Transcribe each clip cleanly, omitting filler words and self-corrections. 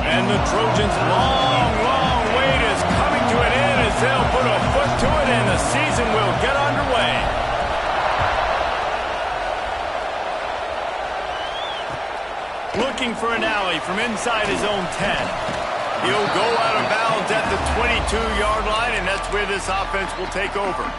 And the Trojans' long wait is coming to an end as they'll put a foot to it and the season will get underway. Looking for an alley from inside his own 10. He'll go out of bounds at the 22-yard line, and that's where this offense will take over.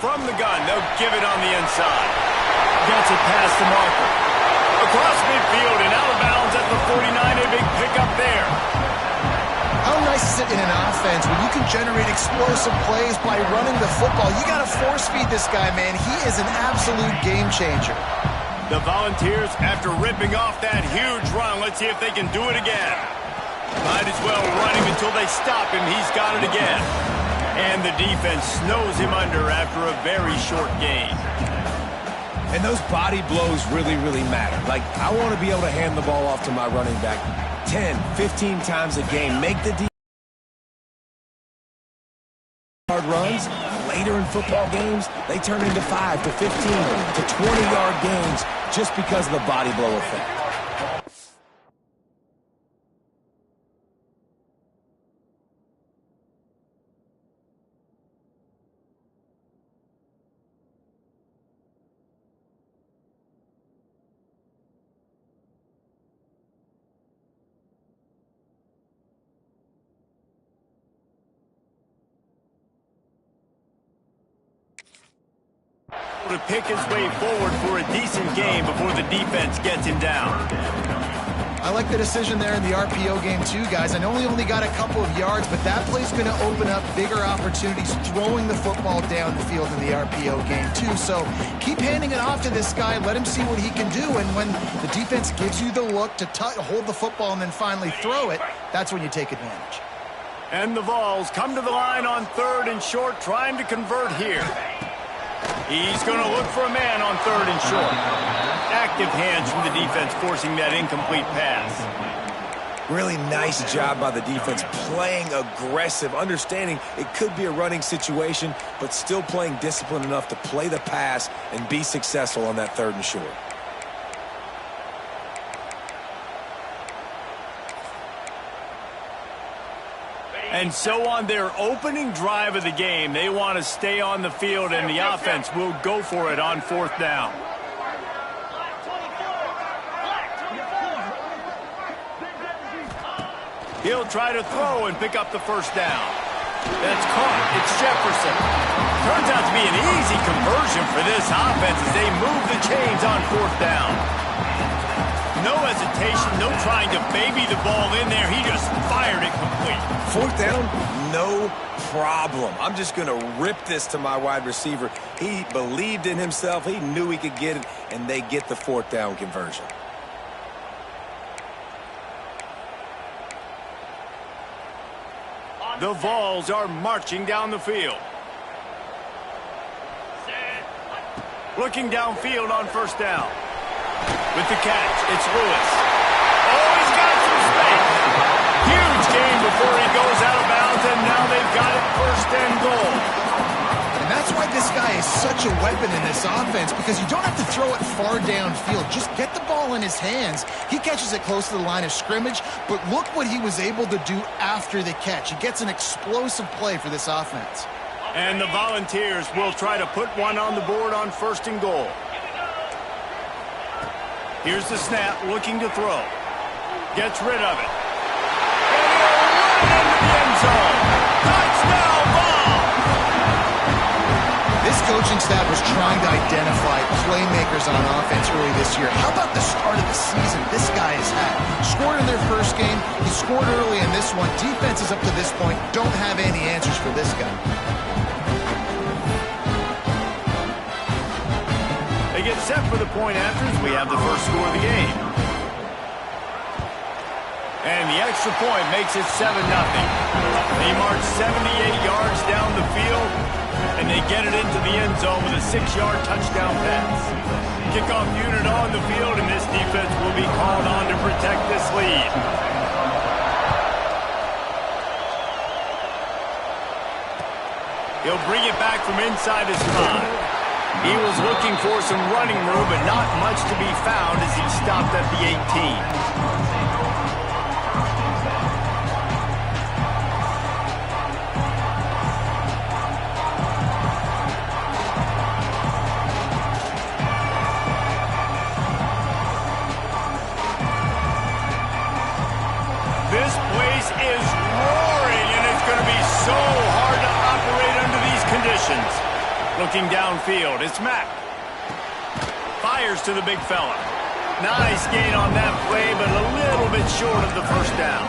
From the gun, they'll give it on the inside. Gets it past the marker. Across midfield and out of bounds at the 49. A big pickup there. How nice is it in an offense when you can generate explosive plays by running the football? You got to force feed this guy, man. He is an absolute game changer. The Volunteers, after ripping off that huge run, let's see if they can do it again. Might as well run him until they stop him. He's got it again. And the defense snows him under after a very short gain. And those body blows really matter. Like, I want to be able to hand the ball off to my running back 10, 15 times a game. Make the hard runs. Later in football games, they turn into 5 to 15 to 20-yard gains just because of the body blow effect. To pick his way forward for a decent game before the defense gets him down. I like the decision there in the RPO game too, guys. I know he only got a couple of yards, but that play's going to open up bigger opportunities throwing the football down the field in the RPO game too. So keep handing it off to this guy. Let him see what he can do. And when the defense gives you the look to hold the football and then finally throw it, that's when you take advantage. And the Vols come to the line on 3rd and short, trying to convert here. He's going to look for a man on 3rd and short. Active hands from the defense forcing that incomplete pass. Really nice job by the defense, playing aggressive, understanding it could be a running situation, but still playing disciplined enough to play the pass and be successful on that 3rd and short. And so on their opening drive of the game, they want to stay on the field, and the offense will go for it on 4th down. He'll try to throw and pick up the 1st down. That's caught. It's Jefferson. Turns out to be an easy conversion for this offense as they move the chains on 4th down. No hesitation, no trying to baby the ball in there. He just fired it complete. 4th down, no problem. I'm just going to rip this to my wide receiver. He believed in himself. He knew he could get it, and they get the 4th down conversion. The Vols are marching down the field. Looking downfield on 1st down. With the catch, it's Lewis. Oh, he's got some space. Huge gain before he goes out of bounds, and now they've got it 1st and goal. And that's why this guy is such a weapon in this offense, because you don't have to throw it far downfield. Just get the ball in his hands. He catches it close to the line of scrimmage, but look what he was able to do after the catch. He gets an explosive play for this offense. And the Volunteers will try to put one on the board on 1st and goal. Here's the snap, looking to throw. Gets rid of it. And he'll run into the end zone. Touchdown, Vols! This coaching staff was trying to identify playmakers on offense early this year. How about the start of the season this guy has had? Scored in their first game. He scored early in this one. Defenses up to this point don't have any answers for this guy. They get set for the point after as we have the first score of the game. And the extra point makes it 7-0. They march 78 yards down the field, and they get it into the end zone with a 6-yard touchdown pass. Kickoff unit on the field, and this defense will be called on to protect this lead. He'll bring it back from inside his 5. He was looking for some running room, but not much to be found as he stopped at the 18. This place is roaring, and it's going to be so hard to operate under these conditions. Looking downfield, it's Mack. Fires to the big fella. Nice gain on that play, but a little bit short of the first down.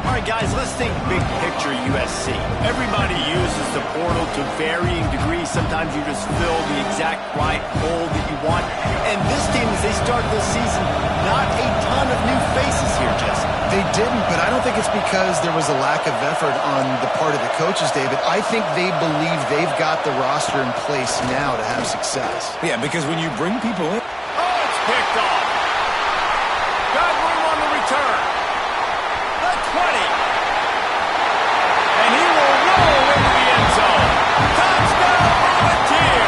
All right, guys, let's think big picture USC. Everybody uses the portal to varying degrees. Sometimes you just fill the exact right hole that you want. And this team, as they start this season, not a ton of new faces here, Jesse. They didn't, but I don't think it's because there was a lack of effort on the part of the coaches, David. I think they believe they've got the roster in place now to have success. Yeah, because when you bring people in... Oh, it's picked off. Got room on the return. The 20. And he will roll into the end zone. Touchdown, Volunteer.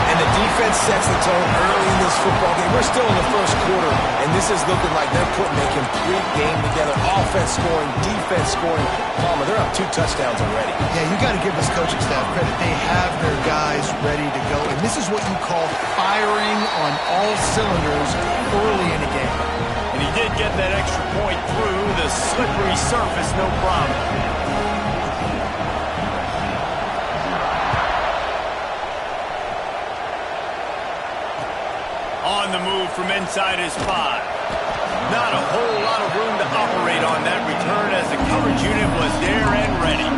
And the defense sets the tone early in this football game. We're still in the first quarter, and this is looking like they're putting a complete game together. Offense scoring, defense scoring. Palmer, they're up 2 touchdowns already. Yeah, you got to give this coaching staff credit. They have their guys ready to go, and this is what you call firing on all cylinders early in a game. And he did get that extra point through the slippery surface, no problem. On the move from inside his 5. Not a whole lot of room to operate on that return as the coverage unit was there and ready.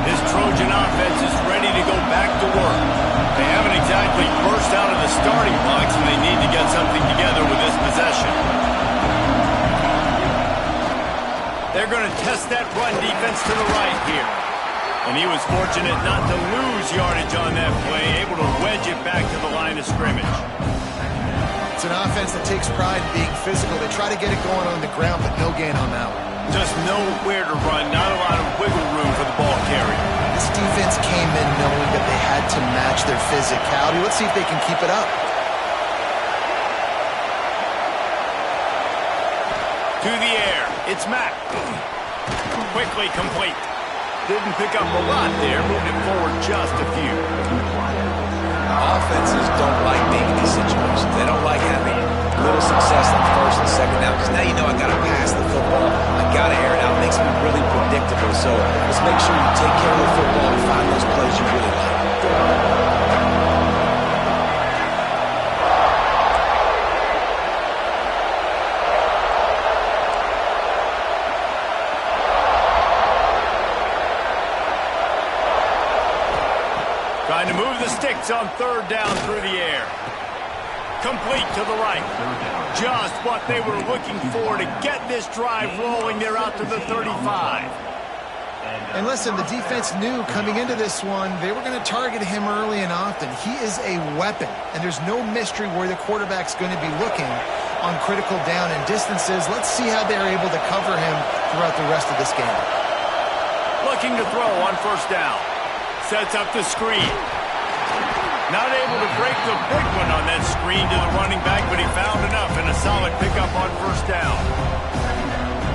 This Trojan offense is ready to go back to work. They haven't exactly burst out of the starting blocks, and they need to get something together with this possession. They're going to test that run defense to the right here. And he was fortunate not to lose yardage on that play, able to wedge it back to the line of scrimmage. It's an offense that takes pride in being physical. They try to get it going on the ground, but no gain on that one. Just nowhere to run, not a lot of wiggle room for the ball carrier. This defense came in knowing that they had to match their physicality. Let's see if they can keep it up. To the air, it's Mack. Quickly complete. Didn't pick up a lot there, moved it forward just a few. Offenses don't like being in these situations. They don't like having little success on first and second down, because now you know I got to pass the football. I got to air it out. It makes me really predictable. So let's make sure you take care of the football and find those plays you really like. Trying to move the sticks on 3rd down through the air. Complete to the right. Just what they were looking for to get this drive rolling. They're out to the 35. And listen, the defense knew coming into this one, they were going to target him early and often. He is a weapon, and there's no mystery where the quarterback's going to be looking on critical down and distances. Let's see how they're able to cover him throughout the rest of this game. Looking to throw on 1st down. Sets up the screen. Not able to break the big one on that screen to the running back, but he found enough and a solid pickup on 1st down.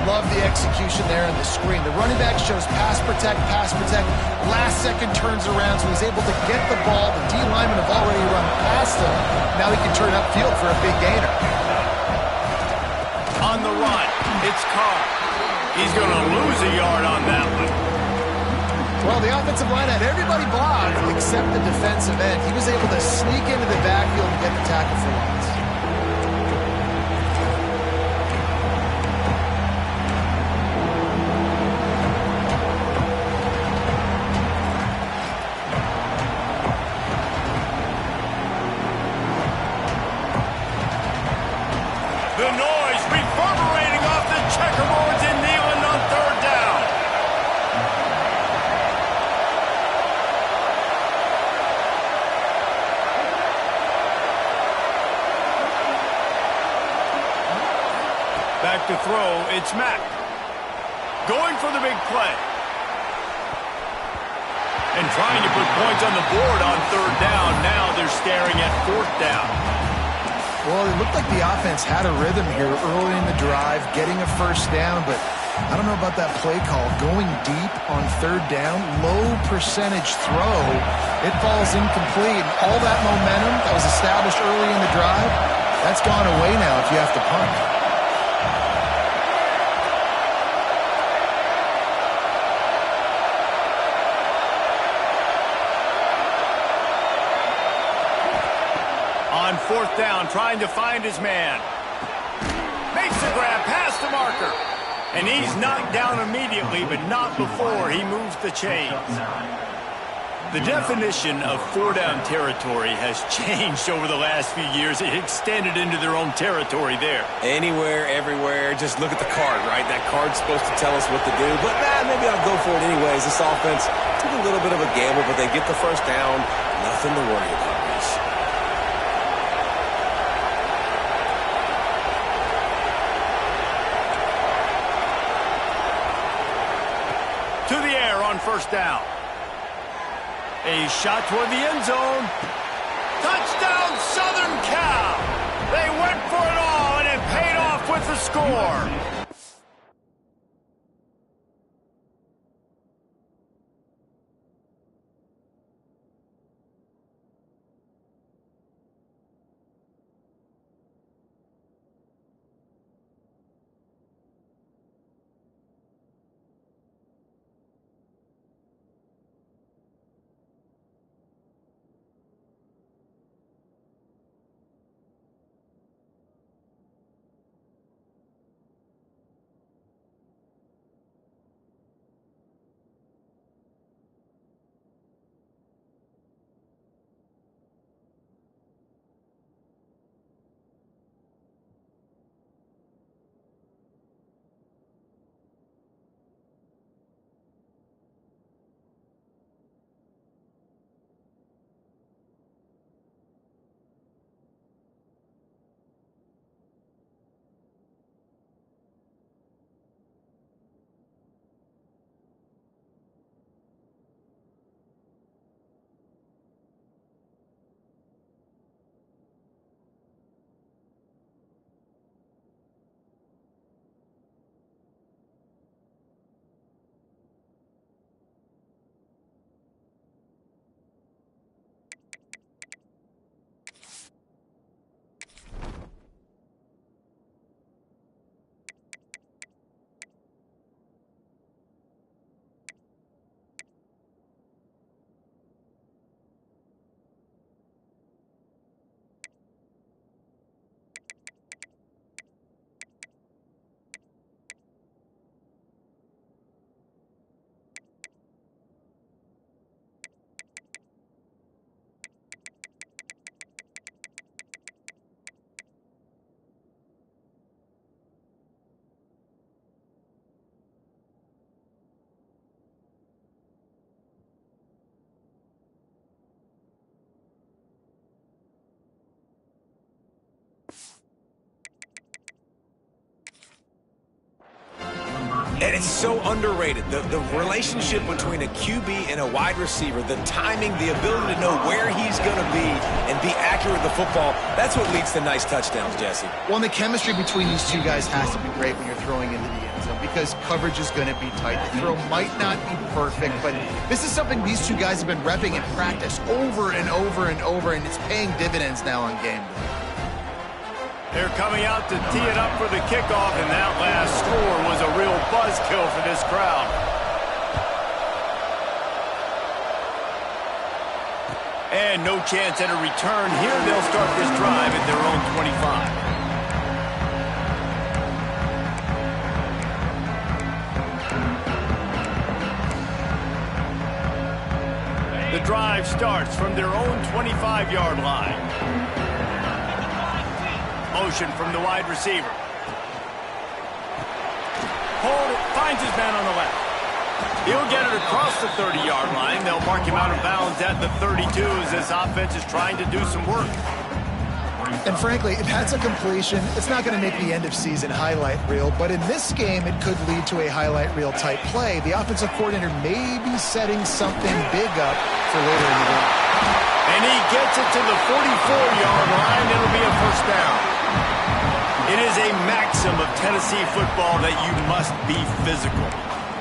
Love the execution there in the screen. The running back shows pass protect. Last second turns around, so he's able to get the ball. The D linemen have already run past him. Now he can turn upfield for a big gainer. On the run, it's Carr. He's going to lose a yard on that one. Well, the offensive line had everybody blocked except the defensive end. He was able to sneak into the backfield and get the tackle for once. the noise reverberating off the checkerboards in Neyland on third down. Back to throw, it's Mack. Going for the big play. And trying to put points on the board on third down. Now they're staring at fourth down. Well, it looked like the offense had a rhythm here early in the drive, getting a first down, but I don't know about that play call. Going deep on third down, low percentage throw, it falls incomplete. All that momentum that was established early in the drive, that's gone away now if you have to punt. On fourth down, trying to find his man. Makes the grab past the marker. And he's knocked down immediately, but not before he moves the chains. The definition of four-down territory has changed over the last few years. It extended into their own territory there. Anywhere, everywhere, just look at the card, right? That card's supposed to tell us what to do, but maybe I'll go for it anyways. This offense took a little bit of a gamble, but they get the first down. Nothing to worry about, guys. To the air on first down. A shot toward the end zone. Touchdown, Southern Cal. They went for it all, and it paid off with the score. And it's so underrated. The relationship between a QB and a wide receiver, the timing, the ability to know where he's going to be and be accurate with the football, that's what leads to nice touchdowns, Jesse. Well, and the chemistry between these two guys has to be great when you're throwing into the end zone because coverage is going to be tight. The throw might not be perfect, but this is something these two guys have been repping in practice over and over and over, and it's paying dividends now on game day. They're coming out to tee it up for the kickoff, and that last score was a real buzzkill for this crowd. And no chance at a return here. They'll start this drive at their own 25. The drive starts from their own 25-yard line. Motion from the wide receiver. Hold it. Finds his man on the left. He'll get it across the 30-yard line. They'll mark him out of bounds at the 32 as this offense is trying to do some work. And frankly, if that's a completion, it's not going to make the end-of-season highlight reel. But in this game, it could lead to a highlight reel-type play. The offensive coordinator may be setting something big up for later in the game. And he gets it to the 44-yard line. It'll be a first down. It is a maxim of Tennessee football that you must be physical.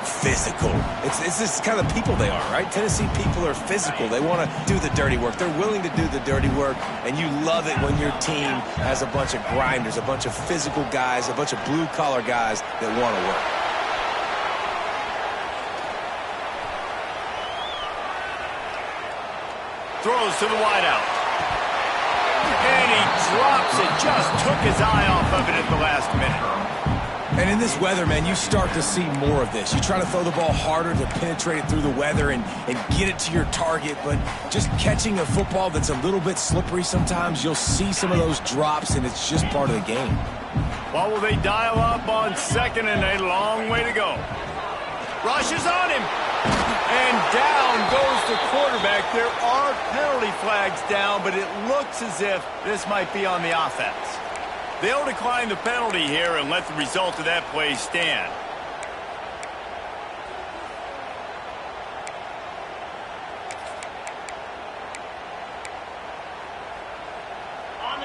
Physical. It's this kind of people they are, right? Tennessee people are physical. They want to do the dirty work. They're willing to do the dirty work, and you love it when your team has a bunch of grinders, a bunch of physical guys, a bunch of blue-collar guys that want to work. Throws to the wideout. And he drops it. Just took his eye off of it at the last minute. And in this weather, man, you start to see more of this. You try to throw the ball harder to penetrate it through the weather and get it to your target, but just catching a football that's a little bit slippery sometimes, you'll see some of those drops, and it's just part of the game. Well, will they dial up on second and a long way to go? Rushes on him. And down goes the quarterback. There are penalty flags down, but it looks as if this might be on the offense. They'll decline the penalty here and let the result of that play stand.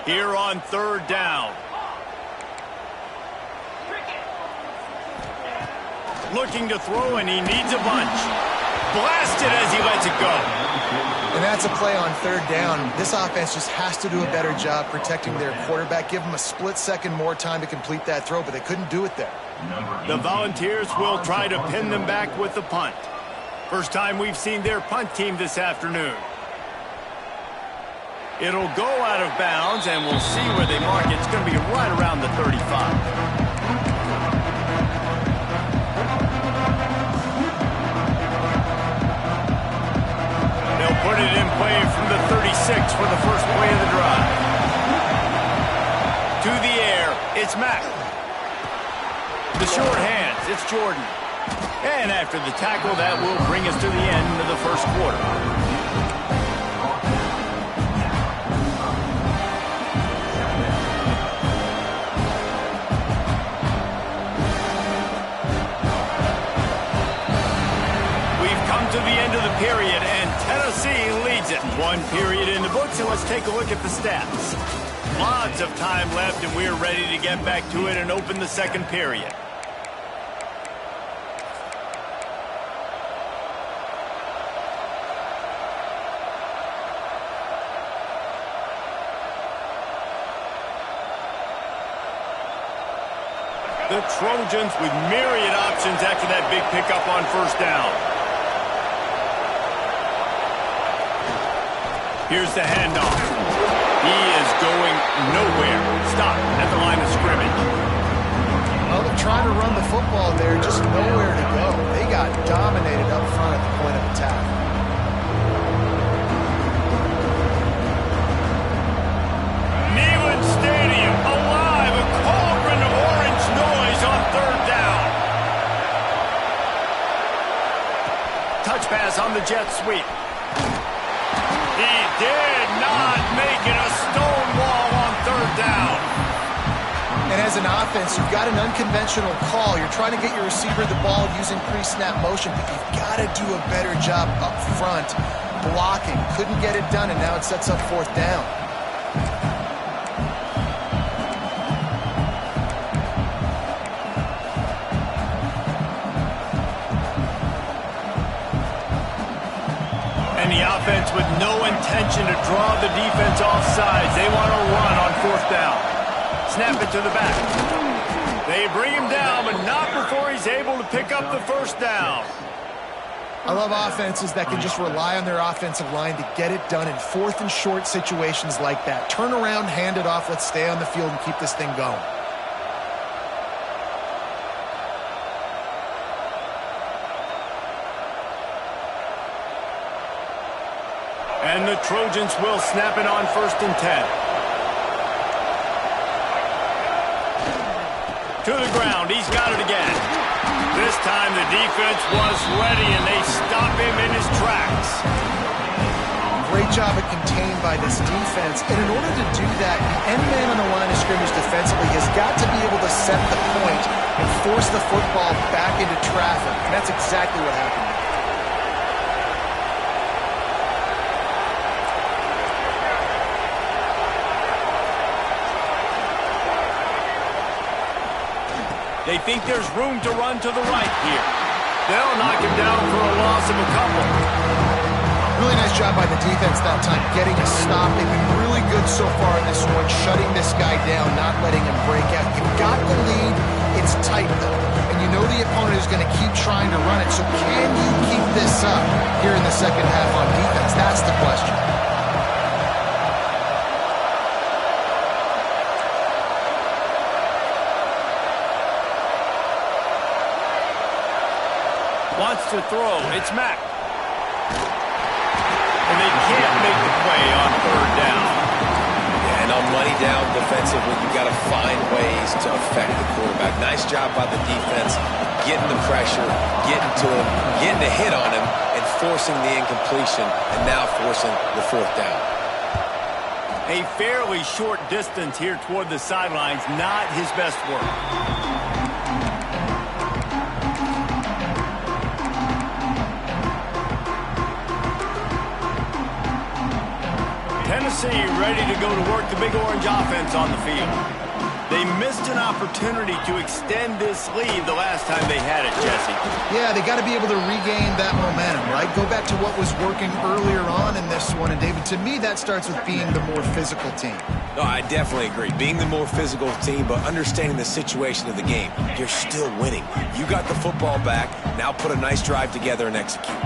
Here on third down. Looking to throw, and he needs a bunch. Blasted as he lets it go. And that's a play on third down. This offense just has to do a better job protecting their quarterback. Give them a split second more time to complete that throw, but they couldn't do it there. The Volunteers will try to pin them back with the punt. First time we've seen their punt team this afternoon. It'll go out of bounds, and we'll see where they mark it. It's going to be right around the 35. Put it in play from the 36 for the first play of the drive. To the air, it's Mack. The short hands, it's Jordan. And after the tackle, that will bring us to the end of the first quarter. To the end of the period, and Tennessee leads it. One period in the books, and let's take a look at the stats. Lots of time left, and we're ready to get back to it and open the second period. The Trojans with myriad options after that big pickup on first down. Here's the handoff. He is going nowhere. Stop at the line of scrimmage. Well, they're trying to run the football there, just nowhere to go. They got dominated up front at the point of attack. Neyland Stadium alive. A cauldron of orange noise on third down. Touch pass on the jet sweep. He did not make it a stone wall on third down. And as an offense, you've got an unconventional call. You're trying to get your receiver the ball using pre-snap motion, but you've got to do a better job up front blocking. Couldn't get it done, and now it sets up fourth down. And the offense with no intention to draw the defense off sides. They want to run on fourth down. Snap it to the back. They bring him down, but not before he's able to pick up the first down. I love offenses that can just rely on their offensive line to get it done in fourth and short situations like that. Turn around, hand it off, let's stay on the field and keep this thing going. And the Trojans will snap it on 1st and 10. To the ground. He's got it again. This time the defense was ready, and they stop him in his tracks. Great job at contained by this defense. And in order to do that, the end man on the line of scrimmage defensively has got to be able to set the point and force the football back into traffic. And that's exactly what happened. They think there's room to run to the right here. They'll knock him down for a loss of a couple. Really nice job by the defense that time, getting a stop. They've been really good so far in this one, shutting this guy down, not letting him break out. You've got the lead. It's tight, though. And you know the opponent is going to keep trying to run it. So can you keep this up here in the second half on defense? That's the question. Wants to throw. It's Mack. And they can't make the play on third down. Yeah, and on money down defensively, you've got to find ways to affect the quarterback. Nice job by the defense, getting the pressure, getting to him, getting a hit on him, and forcing the incompletion, and now forcing the fourth down. A fairly short distance here toward the sidelines, not his best work. Tennessee ready to go to work the Big Orange offense on the field. They missed an opportunity to extend this lead the last time they had it, Jesse. Yeah, they got to be able to regain that momentum, right? Go back to what was working earlier on in this one. And, David, to me, that starts with being the more physical team. No, I definitely agree. Being the more physical team, but understanding the situation of the game. You're still winning. You got the football back. Now put a nice drive together and execute.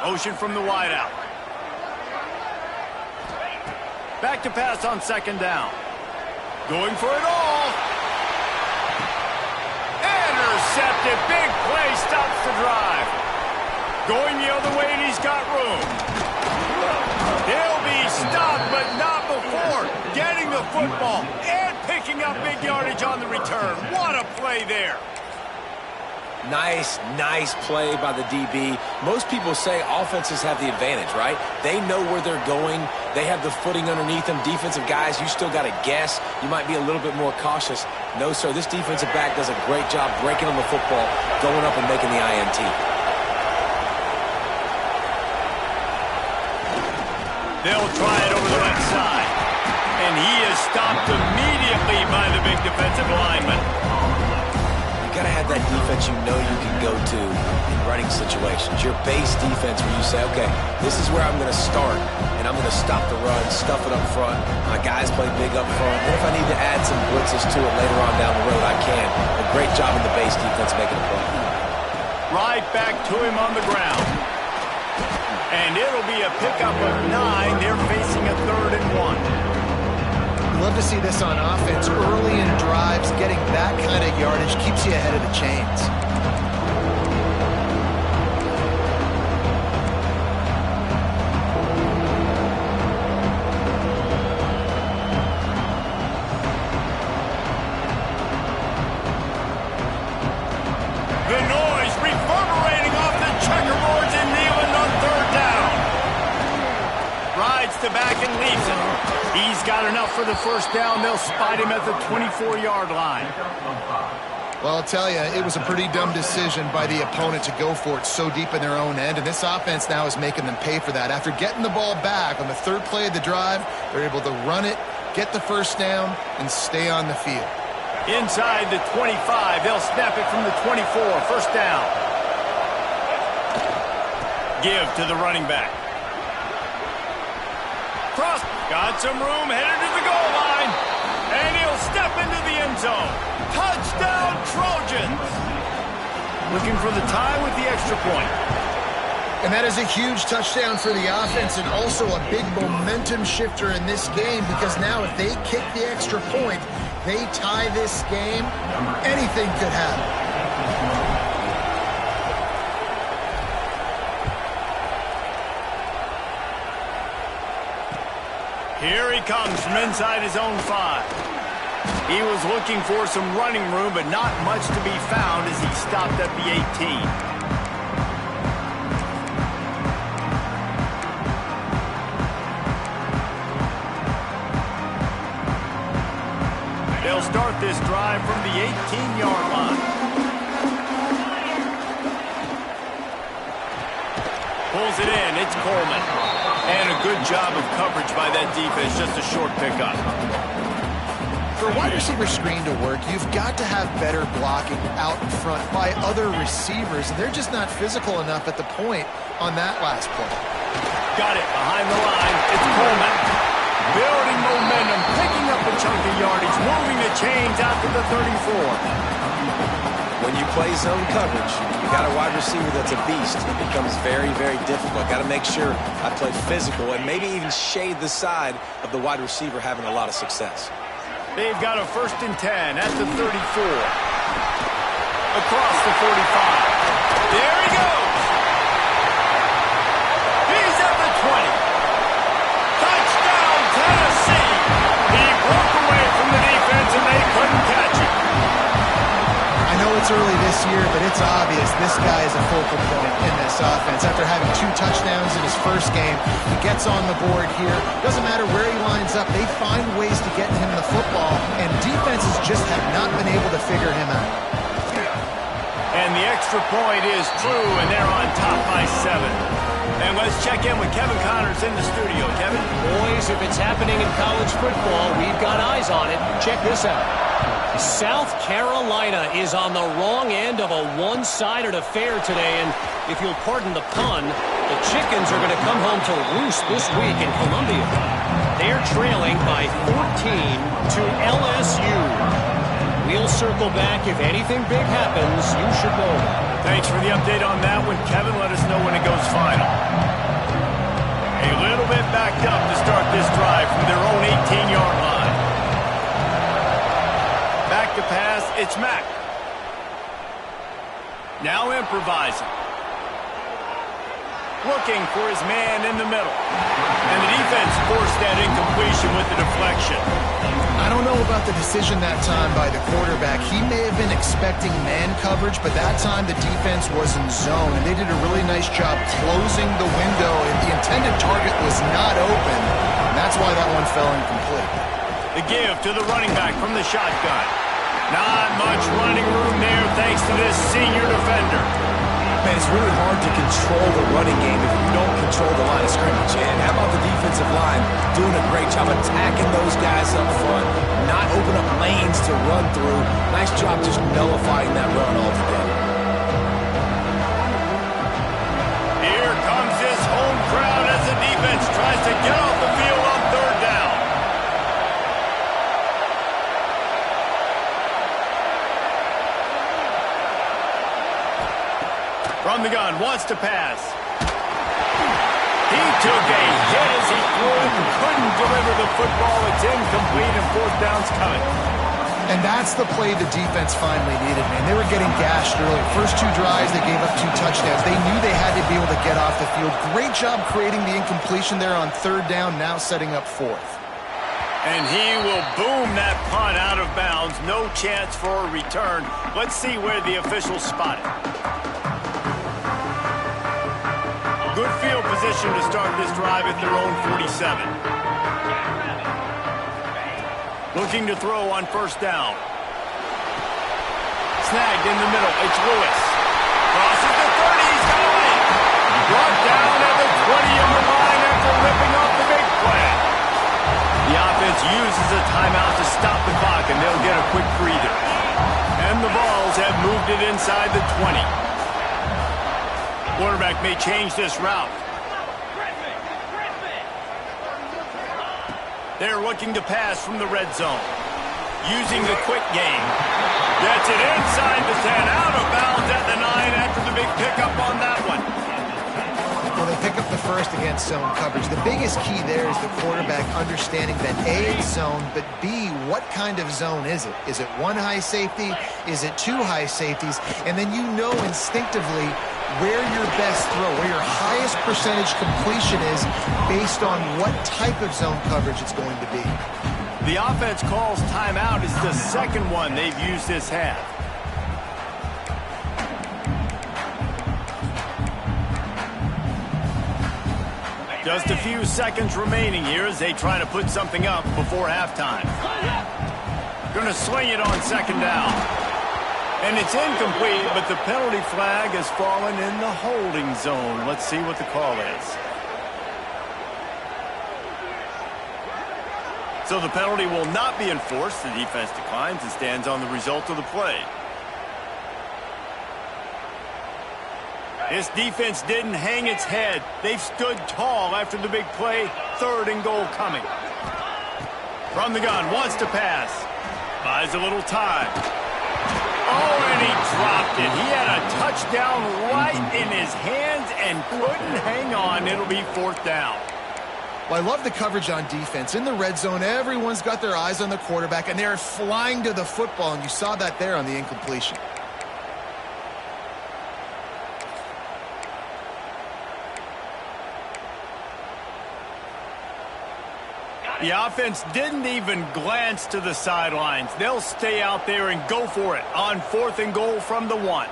Motion from the wideout. Back to pass on second down. Going for it all. Intercepted. Big play stops the drive. Going the other way, and he's got room. He'll be stopped, but not before getting the football and picking up big yardage on the return. What a play there. Nice play by the DB. Most people say offenses have the advantage, right? They know where they're going. They have the footing underneath them. Defensive guys, you still got to guess. You might be a little bit more cautious. No, sir, this defensive back does a great job breaking on the football, going up and making the INT. They'll try it over the left side. And he is stopped immediately by the big defensive lineman. You got to have that defense you know you can go to in running situations. Your base defense where you say, okay, this is where I'm going to start, and I'm going to stop the run, stuff it up front. My guys play big up front. And if I need to add some blitzes to it later on down the road, I can. A great job in the base defense making a play. Right back to him on the ground. And it'll be a pickup of 9. They're facing a 3rd and 1. Love to see this on offense. Early in drives, getting that kind of yardage keeps you ahead of the chains. The noise reverberating off the checkerboards and Neyland on 3rd down. Rides to back and leaves it. He's got enough for the first down. They'll spot him at the 24-yard line. Well, I'll tell you, it was a pretty dumb decision by the opponent to go for it so deep in their own end, and this offense now is making them pay for that. After getting the ball back on the 3rd play of the drive, they're able to run it, get the first down, and stay on the field. Inside the 25, they'll snap it from the 24. First down. Give to the running back. Cross, got some room, headed to the goal line, and he'll step into the end zone. Touchdown, Trojans! Looking for the tie with the extra point. And that is a huge touchdown for the offense and also a big momentum shifter in this game because now if they kick the extra point, they tie this game, anything could happen. Here he comes from inside his own 5. He was looking for some running room, but not much to be found as he stopped at the 18. They'll start this drive from the 18-yard line. Pulls it in. It's Coleman. And a good job of coverage by that defense. Just a short pickup. For a wide receiver screen to work, you've got to have better blocking out in front by other receivers, and they're just not physical enough at the point on that last play. Got it behind the line. It's Coleman. Building momentum, picking up a chunk of yardage, moving the chains out to the 34. When you play zone coverage, you got a wide receiver that's a beast. It becomes very, very difficult. Got to make sure I play physical and maybe even shade the side of the wide receiver having a lot of success. They've got a 1st and 10 at the 34. Across the 45. There he goes. He's at the 20. Touchdown, Tennessee. He broke away from the defense and they couldn't catch him. I know it's early this year, but it's obvious this guy is a focal point in this offense. After having 2 touchdowns in his first game, he gets on the board here. Doesn't matter where he lines up, they find ways to get him the football, and defenses just have not been able to figure him out. And the extra point is true, and they're on top by 7. And let's check in with Kevin Connors in the studio. Kevin? Boys, if it's happening in college football, we've got eyes on it. Check this out. South Carolina is on the wrong end of a one-sided affair today, and if you'll pardon the pun, the chickens are going to come home to roost this week in Columbia. They're trailing by 14 to LSU. We'll circle back. If anything big happens, you should know. Thanks for the update on that one, Kevin. Let us know when it goes final. A little bit backed up to start this drive from their own 18-yard line. Back to pass, it's Mack. Now improvising. Looking for his man in the middle. And the defense forced that incompletion with the deflection. I don't know about the decision that time by the quarterback. He may have been expecting man coverage, but that time the defense was in zone, and they did a really nice job closing the window, and the intended target was not open. And that's why that one fell incomplete. The give to the running back from the shotgun. Not much running room there thanks to this senior defender. Man, it's really hard to control the running game if you don't control the line of scrimmage. And how about the defensive line doing a great job attacking those guys up front, not open up lanes to run through. Nice job just nullifying that run altogether. Here comes this home crowd as the defense tries to get off the field on 3rd down. From the gun, wants to pass. He took a hit as he threw it and couldn't deliver the football. It's incomplete and 4th down's coming. And that's the play the defense finally needed, man. They were getting gashed early. First 2 drives, they gave up 2 touchdowns. They knew they had to be able to get off the field. Great job creating the incompletion there on 3rd down, now setting up 4th. And he will boom that punt out of bounds. No chance for a return. Let's see where the officials spot it. Good field position to start this drive at their own 47. Looking to throw on 1st down. Snagged in the middle. It's Lewis. Crosses the 30. He's got a lead. Brought down at the 20-yard line after ripping off the big play. The offense uses a timeout to stop the clock, and they'll get a quick breather. And the Vols have moved it inside the 20. Quarterback may change this route. They're looking to pass from the red zone. Using the quick game. Gets it inside the 10, out of bounds at the 9 after the big pickup on that one. Well, they pick up the first against zone coverage. The biggest key there is the quarterback understanding that A, it's zone, but B, what kind of zone is it? Is it 1 high safety? Is it 2 high safeties? And then you know instinctively where your best throw, where your highest percentage completion is based on what type of zone coverage it's going to be. The offense calls timeout. It's the second one they've used this half. Just a few seconds remaining here as they try to put something up before halftime. Going to swing it on second down. And it's incomplete, but the penalty flag has fallen in the holding zone. Let's see what the call is. So the penalty will not be enforced. The defense declines and stands on the result of the play. This defense didn't hang its head. They've stood tall after the big play. 3rd and goal coming. From the gun, wants to pass. Buys a little time. Oh, and he dropped it. He had a touchdown right in his hands and couldn't hang on. It'll be 4th down. Well, I love the coverage on defense. In the red zone, everyone's got their eyes on the quarterback, and they're flying to the football, and you saw that there on the incompletion. The offense didn't even glance to the sidelines. They'll stay out there and go for it on 4th and goal from the 1.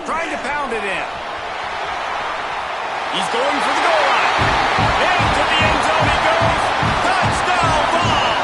Trying to pound it in. He's going for the goal line. Into the end zone he goes. Touchdown ball.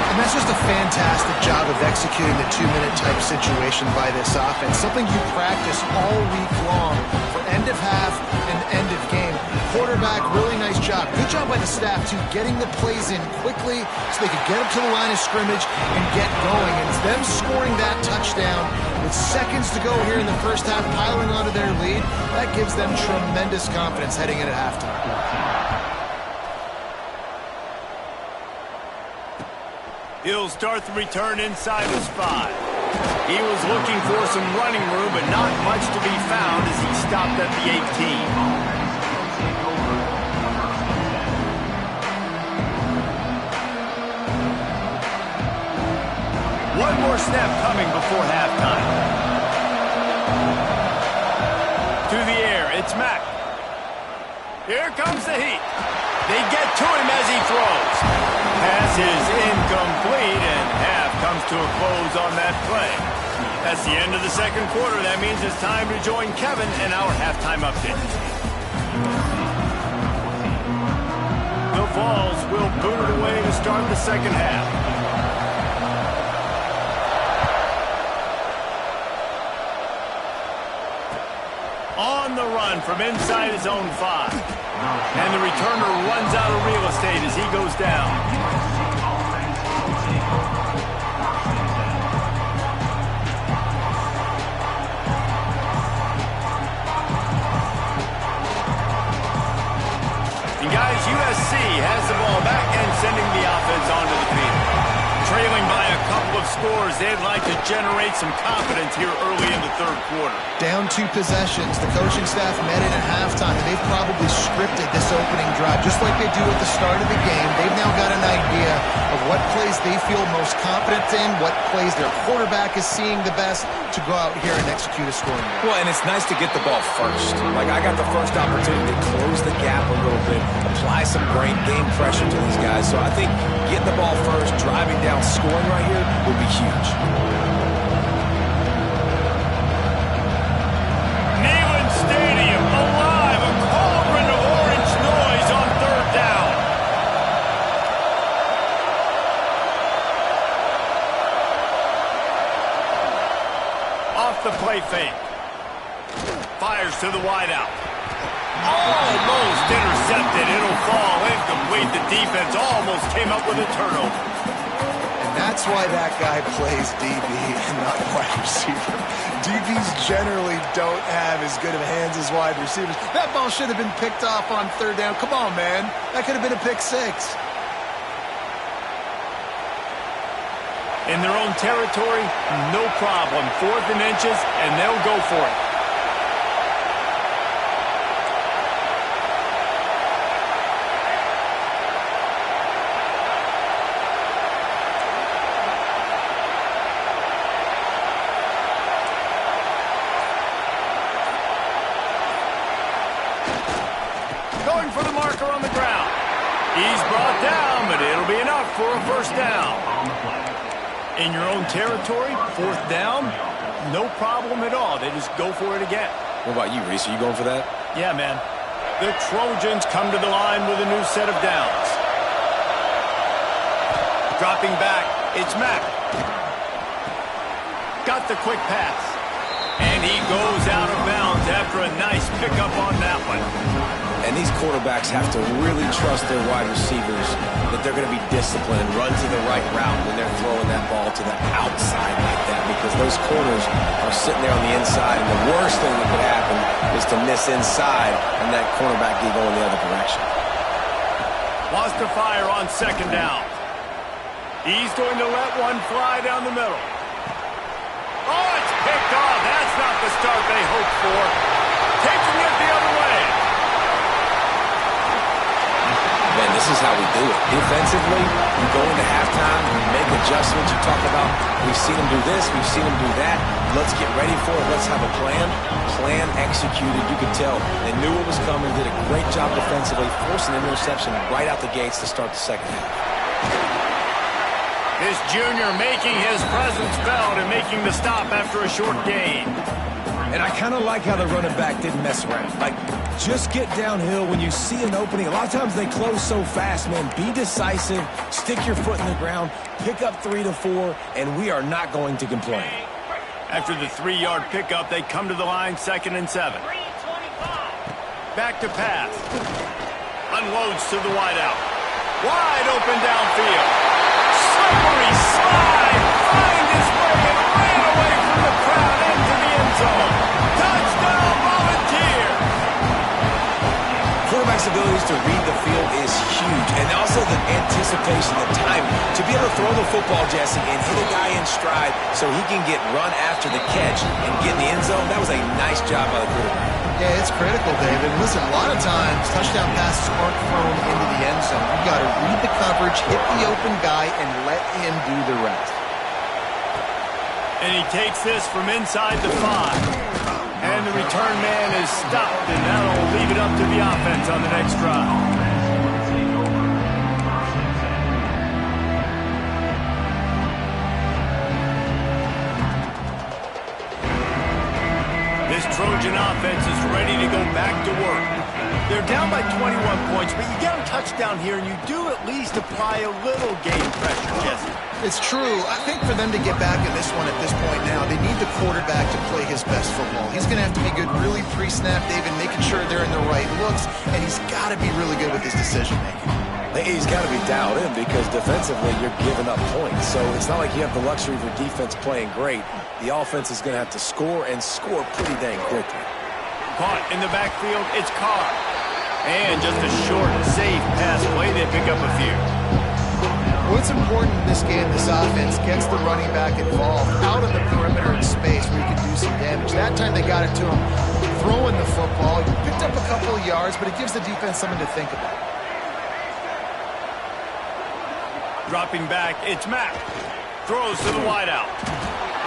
And that's just a fantastic job of executing the 2-minute type situation by this offense. Something you practice all week long for end of half and end of game. Quarterback, really nice job. Good job by the staff, too, getting the plays in quickly so they could get up to the line of scrimmage and get going. And it's them scoring that touchdown with seconds to go here in the first half, piling onto their lead. That gives them tremendous confidence heading in at halftime. He'll start the return inside his 5. He was looking for some running room, but not much to be found as he stopped at the 18. One more snap coming before halftime. To the air, it's Mack. Here comes the heat. They get to him as he throws. Pass is incomplete, and half comes to a close on that play. That's the end of the second quarter. That means it's time to join Kevin in our halftime update. The Vols will boot it away to start the second half. On the run from inside his own 5. And the returner runs out of real estate as he goes down. And guys, USC has the ball back and sending the offense onto the field. Trailing by a couple of scores, they'd like to generate some confidence here early in the third quarter. Down 2 possessions. The coaching staff met in at halftime, and they've probably scripted this opening drive just like they do at the start of the game. They've now got an idea of what plays they feel most confident in, what plays their quarterback is seeing the best to go out here and execute a scoring drive. Well, and it's nice to get the ball first. Like, I got the first opportunity to close the gap a little bit, apply some great game pressure to these guys. So I think getting the ball first, driving down, scoring right here would be huge. Neyland Stadium alive, a cauldron of orange noise on 3rd down. Off the play fake. Fires to the wideout. Almost intercepted. It'll fall incomplete. The defense almost came up with a turnover. That's why that guy plays DB and not wide receiver. DBs generally don't have as good of hands as wide receivers. That ball should have been picked off on 3rd down. Come on, man. That could have been a pick 6. In their own territory, no problem. 4th and inches, and they'll go for it. going for the marker on the ground. He's brought down, but it'll be enough for a first down. In your own territory, fourth down, no problem at all. They just go for it again. What about you, Reese? Are you going for that? Yeah, man. The Trojans come to the line with a new set of downs. Dropping back, it's Mack. Got the quick pass. And he goes out of bounds after a nice pickup on that one. And these quarterbacks have to really trust their wide receivers that they're going to be disciplined and run to the right route when they're throwing that ball to the outside like that, because those corners are sitting there on the inside, and the worst thing that could happen is to miss inside and that cornerback be going the other direction. Wants to fire on second down. He's going to let one fly down the middle. Oh, it's picked off. That's not the start they hoped for. Taking it the other way. Man, this is how we do it. Defensively, you go into halftime, you make adjustments. You talk about, we've seen them do this, we've seen them do that. Let's get ready for it. Let's have a plan. Plan executed. You could tell they knew what was coming, did a great job defensively, forcing an interception right out the gates to start the second half. This junior making his presence felt and making the stop after a short gain. And I kind of like how the running back didn't mess around. Like, just get downhill when you see an opening. A lot of times they close so fast, man. Be decisive, stick your foot in the ground, pick up 3 to 4, and we are not going to complain. After the 3-yard pickup, they come to the line, 2nd and 7. Back to pass. Unloads to the wideout. Wide open downfield. Slippery slide. Find his way and ran away from the crowd into the end zone. Touchdown, Volunteer. Quarterback's abilities to read the field is huge. And also the anticipation, the time to be able to throw the football, Jesse, and hit a guy in stride so he can get run after the catch and get in the end zone. That was a nice job by the quarterback. Yeah, it's critical, David. Listen, a lot of times touchdown passes aren't thrown into the end zone. You've got to read the coverage, hit the open guy, and let him do the rest. And he takes this from inside the 5. And the return man is stopped, and that'll leave it up to the offense on the next drive. This Trojan offense is ready to go back to work. They're down by 21 points, but you get a touchdown here, and you do at least apply a little game pressure, Jesse. It's true. I think for them to get back in this one at this point now, they need the quarterback to play his best football. He's going to have to be good really pre-snap, David, making sure they're in the right looks, and he's got to be really good with his decision-making. He's got to be dialed in because defensively you're giving up points. So it's not like you have the luxury of your defense playing great. The offense is going to have to score and score pretty dang quickly. Caught in the backfield, it's Carr. And just a short, safe pass play, they pick up a few. What's important in this game, this offense gets the running back involved out of the perimeter in space where he can do some damage. That time they got it to him throwing the football. He picked up a couple of yards, but it gives the defense something to think about. Dropping back, it's Mack. Throws to the wideout.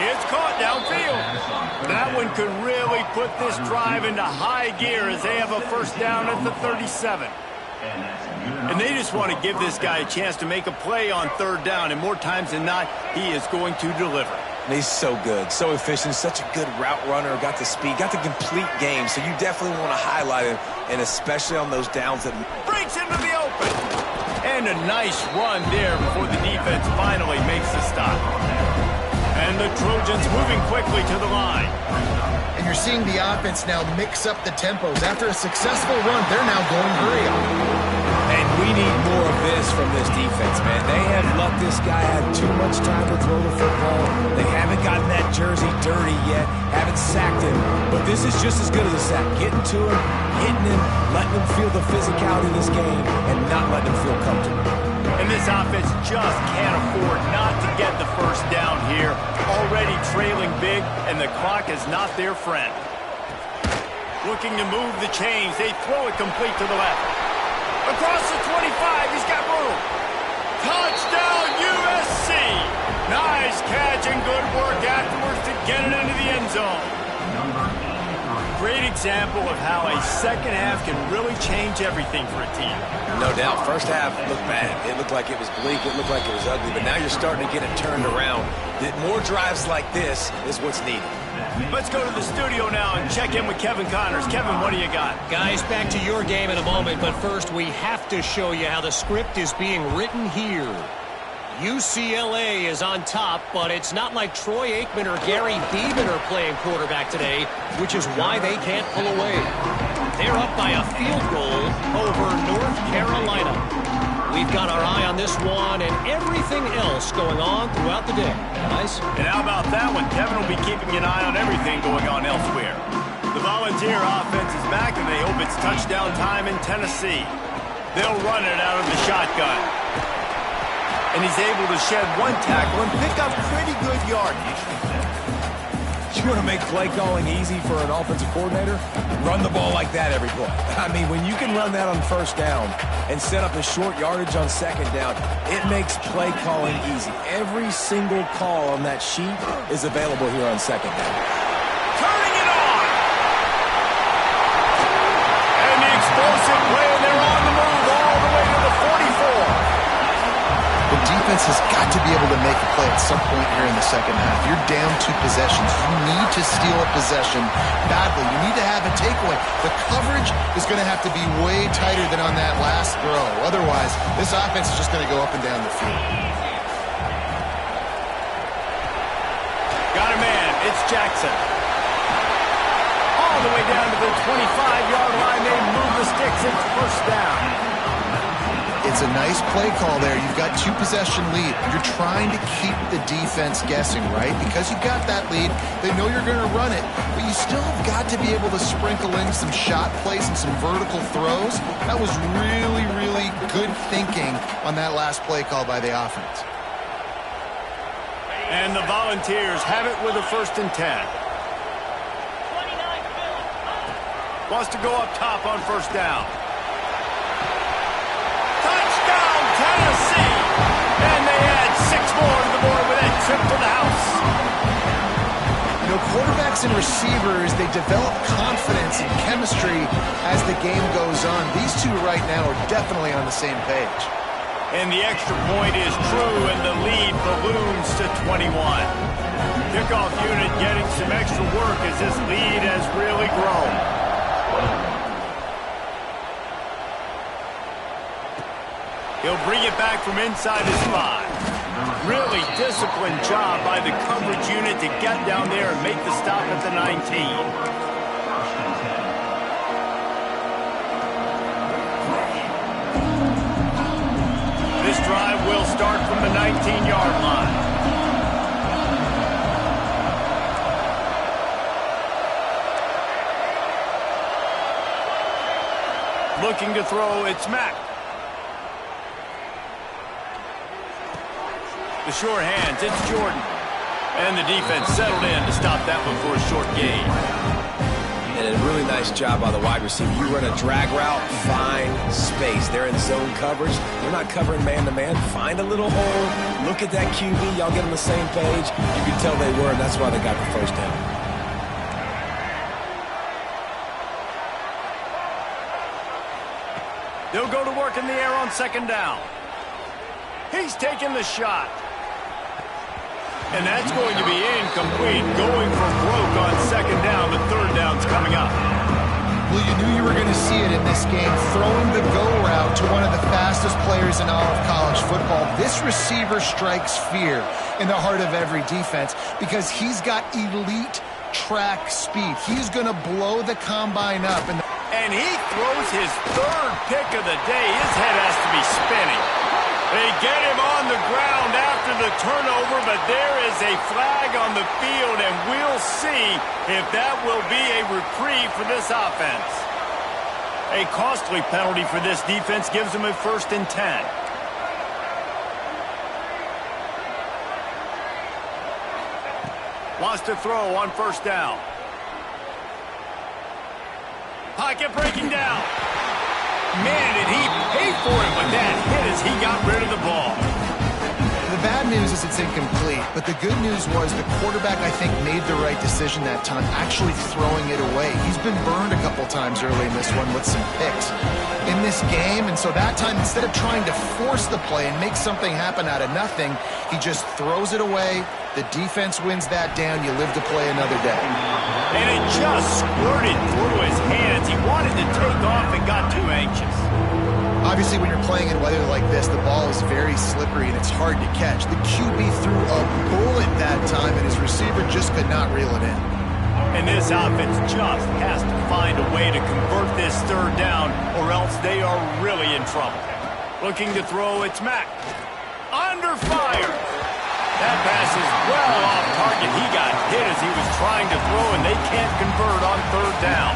It's caught downfield. That one could really put this drive into high gear as they have a first down at the 37. And they just want to give this guy a chance to make a play on third down, and more times than not, he is going to deliver. And he's so good, so efficient, such a good route runner, got the speed, got the complete game, so you definitely want to highlight him, and especially on those downs that breaks into the open. And a nice run there before the defense finally makes the stop. And the Trojans moving quickly to the line. And you're seeing the offense now mix up the tempos. After a successful run, they're now going hurry up. And we need more of this from this defense, man. They have let this guy have too much time to throw the football. They haven't gotten that jersey dirty yet, haven't sacked him. But this is just as good as a sack. Getting to him, hitting him, letting him feel the physicality of this game, and not letting him feel comfortable. And this offense just can't afford not to get the first down here. Already trailing big, and the clock is not their friend. Looking to move the chains, they throw it complete to the left. Across the 25, he's got room. Touchdown, USC. Nice catch and good work afterwards to get it into the end zone. great example of how a second half can really change everything for a team. No doubt. First half looked bad. It looked like it was bleak. It looked like it was ugly. But now you're starting to get it turned around. More drives like this is what's needed. Let's go to the studio now and check in with Kevin Connors. Kevin, what do you got? Guys, back to your game in a moment, but first we have to show you how the script is being written here. UCLA is on top, but it's not like Troy Aikman or Gary Beeman are playing quarterback today, which is why they can't pull away. They're up by a field goal over North Carolina. We've got our eye on this one and everything else going on throughout the day. Guys? And how about that one? Kevin will be keeping an eye on everything going on elsewhere. The Volunteer offense is back, and they hope it's touchdown time in Tennessee. They'll run it out of the shotgun. And he's able to shed one tackle and pick up pretty good yardage. You want to make play calling easy for an offensive coordinator? Run the ball like that every play. I mean, when you can run that on first down and set up a short yardage on second down, it makes play calling easy. Every single call on that sheet is available here on second down. Turning it on! And the explosive play, and they're on the move all the way to the 44. The defense has got to be able to make a play at some point here in the second half. You're down 2 possessions. You need to steal a possession badly. You need to have a takeaway. The coverage is going to have to be way tighter than on that last throw. Otherwise, this offense is just going to go up and down the field. Got a man. It's Jackson. All the way down to the 25-yard line. They move the sticks. It's first down. It's a nice play call there. You've got 2-possession lead. You're trying to keep the defense guessing, right? Because you've got that lead, they know you're going to run it, but you still have got to be able to sprinkle in some shot plays and some vertical throws. That was really, really good thinking on that last play call by the offense. And the Volunteers have it with a 1st and 10. Wants to go up top on first down. Tennessee, and they add 6 more to the board with that trip to the house. You know, quarterbacks and receivers, they develop confidence and chemistry as the game goes on. These two right now are definitely on the same page. And the extra point is true, and the lead balloons to 21. Kickoff unit getting some extra work as this lead has really grown. He'll bring it back from inside his 5. Really disciplined job by the coverage unit to get down there and make the stop at the 19. This drive will start from the 19-yard line. Looking to throw, it's Mack. The sure hands, it's Jordan. And the defense settled in to stop that one for a short gain. And a really nice job by the wide receiver. You run a drag route, find space. They're in zone coverage. They're not covering man-to-man. Find a little hole. Look at that QB. Y'all get on the same page. You can tell they were, and that's why they got the first down. They'll go to work in the air on second down. He's taking the shot. And that's going to be incomplete. Going for broke on second down. The third down's coming up. Well, you knew you were going to see it in this game. Throwing the go route to one of the fastest players in all of college football. This receiver strikes fear in the heart of every defense because he's got elite track speed. He's going to blow the combine up. And he throws his 3rd pick of the day. His head has to be spinning. They get him on the ground after the turnover, but there is a flag on the field, and we'll see if that will be a reprieve for this offense. A costly penalty for this defense gives them a 1st and 10. Wants to throw on first down. Pocket breaking down. Man, did he pay for it with that hit as he got rid of the ball. The bad news is it's incomplete, but the good news was the quarterback, I think, made the right decision that time, actually throwing it away. He's been burned a couple times early in this one with some picks in this game, and so that time, instead of trying to force the play and make something happen out of nothing, he just throws it away. The defense wins that down. You live to play another day. And it just squirted through his hands. He wanted to take off and got too anxious. Obviously, when you're playing in weather like this, the ball is very slippery and it's hard to catch. The QB threw a bullet that time, and his receiver just could not reel it in. And this offense just has to find a way to convert this third down, or else they are really in trouble. Looking to throw, it's Mack. Under fire. That pass is well off target. He got hit as he was trying to throw, and they can't convert on third down.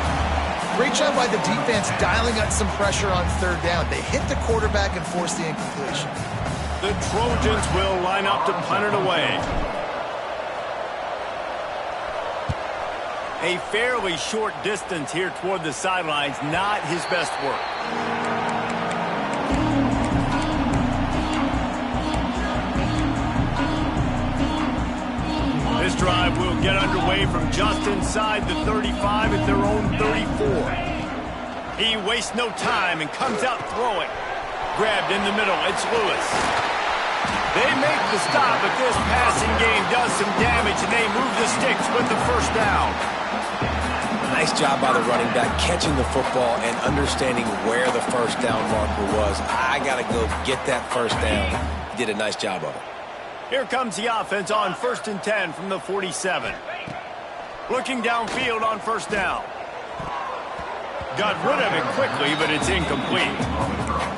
Great job by the defense dialing up some pressure on third down. They hit the quarterback and forced the incompletion. The Trojans will line up to punt it away. A fairly short distance here toward the sidelines, not his best work. This drive will get underway from just inside the 35 at their own 34. He wastes no time and comes out throwing. Grabbed in the middle, it's Lewis. They make the stop, but this passing game does some damage, and they move the sticks with the first down. Nice job by the running back catching the football and understanding where the first down marker was. I got to go get that first down. He did a nice job of it. Here comes the offense on 1st and 10 from the 47. Looking downfield on first down. Got rid of it quickly, but it's incomplete.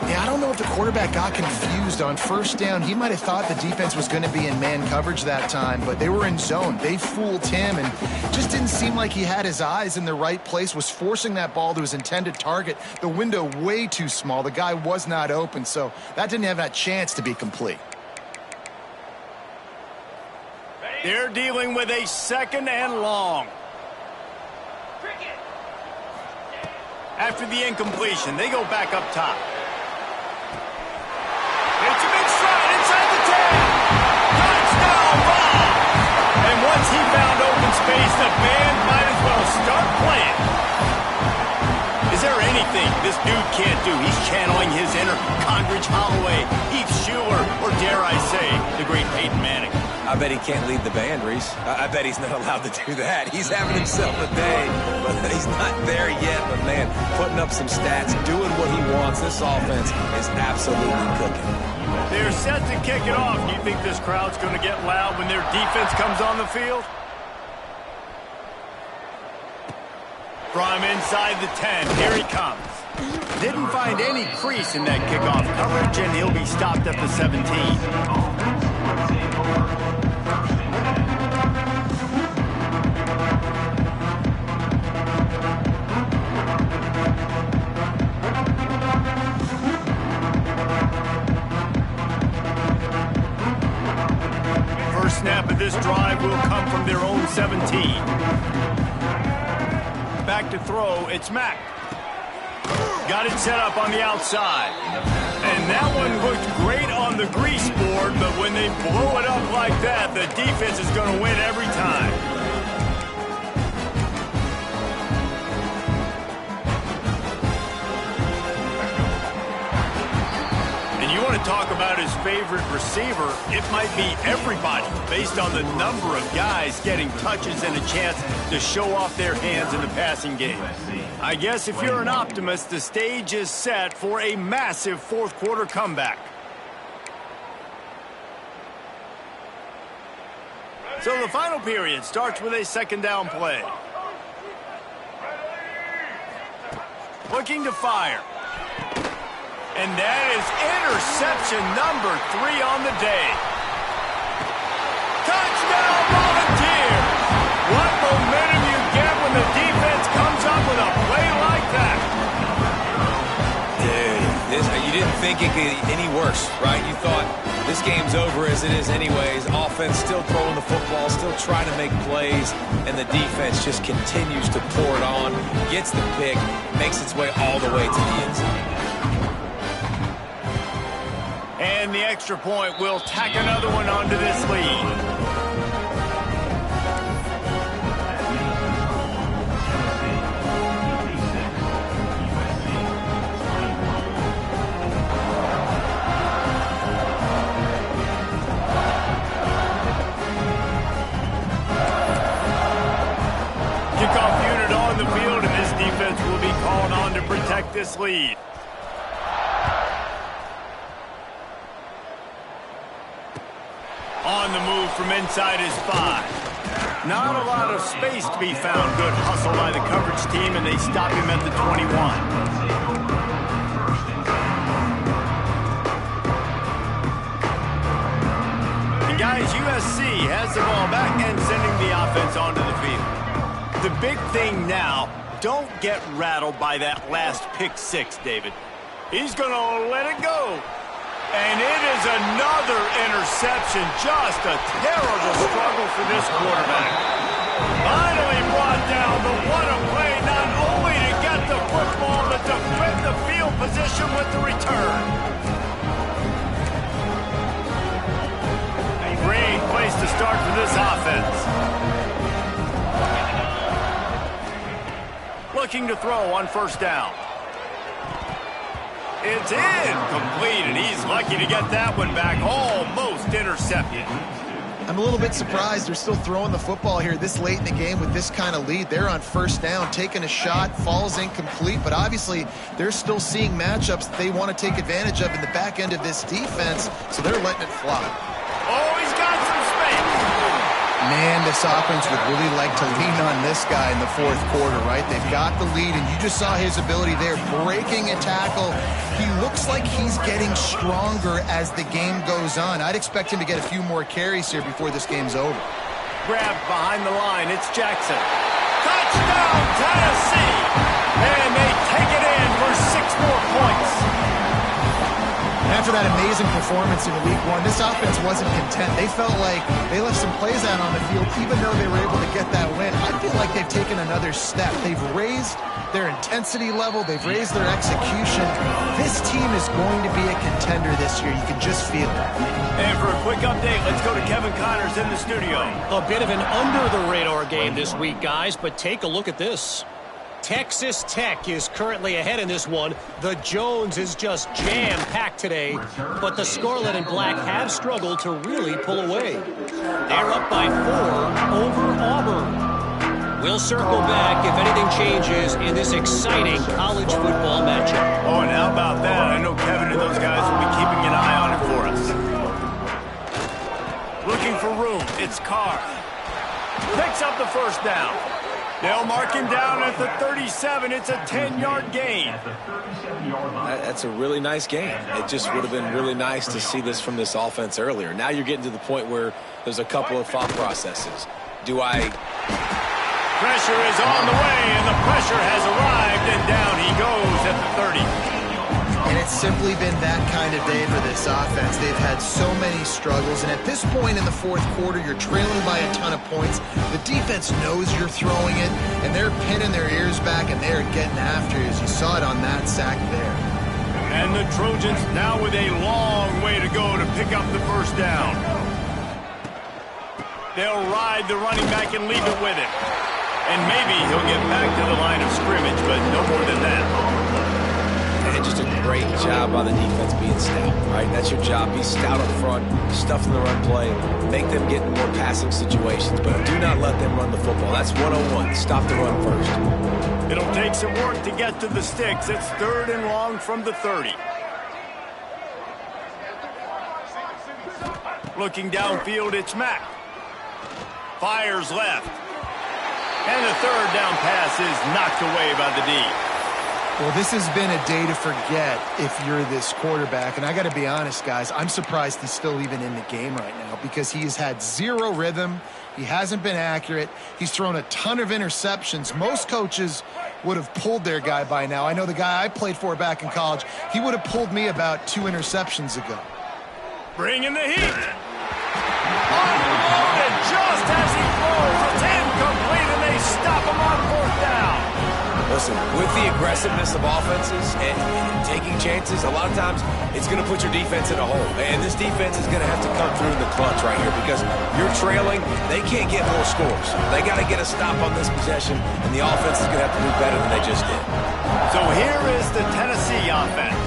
Yeah, I don't know if the quarterback got confused on first down. He might have thought the defense was going to be in man coverage that time, but they were in zone. They fooled him, and just didn't seem like he had his eyes in the right place, was forcing that ball to his intended target. The window way too small. The guy was not open, so that didn't have that chance to be complete. They're dealing with a 2nd and long. After the incompletion, they go back up top. It's a big stride inside the 10. Touchdown ball. And once he found open space, the band might as well start playing. Is there anything this dude can't do? He's channeling his inner Condridge Holloway, Heath Schuler, or dare I say, the great Peyton Manning. I bet he can't lead the band, Reese. I bet he's not allowed to do that. He's having himself a day, but he's not there yet. But, man, putting up some stats, doing what he wants. This offense is absolutely cooking. They're set to kick it off. Do you think this crowd's going to get loud when their defense comes on the field? From inside the 10, here he comes. Didn't find any crease in that kickoff coverage, and he'll be stopped at the 17. First snap of this drive will come from their own 17. Back to throw, it's Mack. Got it set up on the outside. And that one looked great on the grease board, but when they blow it up like that, the defense is going to win every time. And you want to talk about his favorite receiver, it might be everybody, based on the number of guys getting touches and a chance to show off their hands in the passing game. I guess if you're an optimist, the stage is set for a massive fourth-quarter comeback. So the final period starts with a 2nd down play. Looking to fire. And that is interception number 3 on the day. Touchdown, Volunteers! What momentum you get when the defense comes up with a play like that. Dude, you didn't think it could get any worse, right? You thought this game's over as it is anyways. Offense still throwing the football, still trying to make plays, and the defense just continues to pour it on, gets the pick, makes its way all the way to the end zone. And And the extra point will tack another one onto this lead. Kickoff unit on the field, and this defense will be called on to protect this lead. On the move from inside his 5. Not a lot of space to be found. Good hustle by the coverage team, and they stop him at the 21. And guys, USC has the ball back and sending the offense onto the field. The big thing now, don't get rattled by that last pick 6, David. He's going to let it go. And it is another interception. Just a terrible struggle for this quarterback. Finally brought down, but what a play, not only to get the football, but to defend the field position with the return. A great place to start for this offense. Looking to throw on first down. It's incomplete, and he's lucky to get that one back. Almost intercepted. I'm a little bit surprised they're still throwing the football here this late in the game with this kind of lead. They're on first down, taking a shot, falls incomplete, but obviously they're still seeing matchups that they want to take advantage of in the back end of this defense, so they're letting it fly. Oh, he's got some space. Man, this offense would really like to lean on this guy in the fourth quarter, right? They've got the lead, and you just saw his ability there, breaking a tackle. He looks like he's getting stronger as the game goes on. I'd expect him to get a few more carries here before this game's over. Grabbed behind the line, it's Jackson. Touchdown, Tennessee! And they take it in for 6 more points. After that amazing performance in Week 1, this offense wasn't content. They felt like they left some plays out on the field, even though they were able to get that win. I feel like they've taken another step. They've raised their intensity level. They've raised their execution. This team is going to be a contender this year. You can just feel it. And for a quick update, let's go to Kevin Connors in the studio. A bit of an under-the-radar game this week, guys, but take a look at this. Texas Tech is currently ahead in this one. The Jones is just jam-packed today, but the Scarlet and Black have struggled to really pull away. They're up by 4 over Auburn. We'll circle back if anything changes in this exciting college football matchup. Oh, and how about that? I know Kevin and those guys will be keeping an eye on it for us. Looking for room. It's Carr. Picks up the first down. They'll mark him down at the 37. It's a 10-yard gain. That's a really nice game. It just would have been really nice to see this from this offense earlier. Now you're getting to the point where there's a couple of thought processes. Pressure is on the way, and the pressure has arrived, and down he goes at the 30. And it's simply been that kind of day for this offense. They've had so many struggles, and at this point in the fourth quarter, you're trailing by a ton of points. The defense knows you're throwing it, and they're pinning their ears back, and they're getting after you, as you saw it on that sack there. And the Trojans now with a long way to go to pick up the first down. They'll ride the running back and leave it with him. And maybe he'll get back to the line of scrimmage, but no more than that. And just a great job by the defense being stout, right? That's your job. Be stout up front, stuff in the run play, make them get in more passing situations, but do not let them run the football. That's 101. Stop the run first. It'll take some work to get to the sticks. It's 3rd and long from the 30. Looking downfield, it's Mack. Fires left. And the 3rd down pass is knocked away by the D. Well, this has been a day to forget if you're this quarterback. And I got to be honest, guys, I'm surprised he's still even in the game right now because he has had zero rhythm. He hasn't been accurate. He's thrown a ton of interceptions. Most coaches would have pulled their guy by now. I know the guy I played for back in college, he would have pulled me about 2 interceptions ago. Bringing the heat. Unloaded just as he throws. It's incomplete, and they stop him on 4th down. Listen, with the aggressiveness of offenses and taking chances, a lot of times it's going to put your defense in a hole. And this defense is going to have to come through in the clutch right here because you're trailing. They can't get more scores. They got to get a stop on this possession, and the offense is going to have to do better than they just did. So here is the Tennessee offense.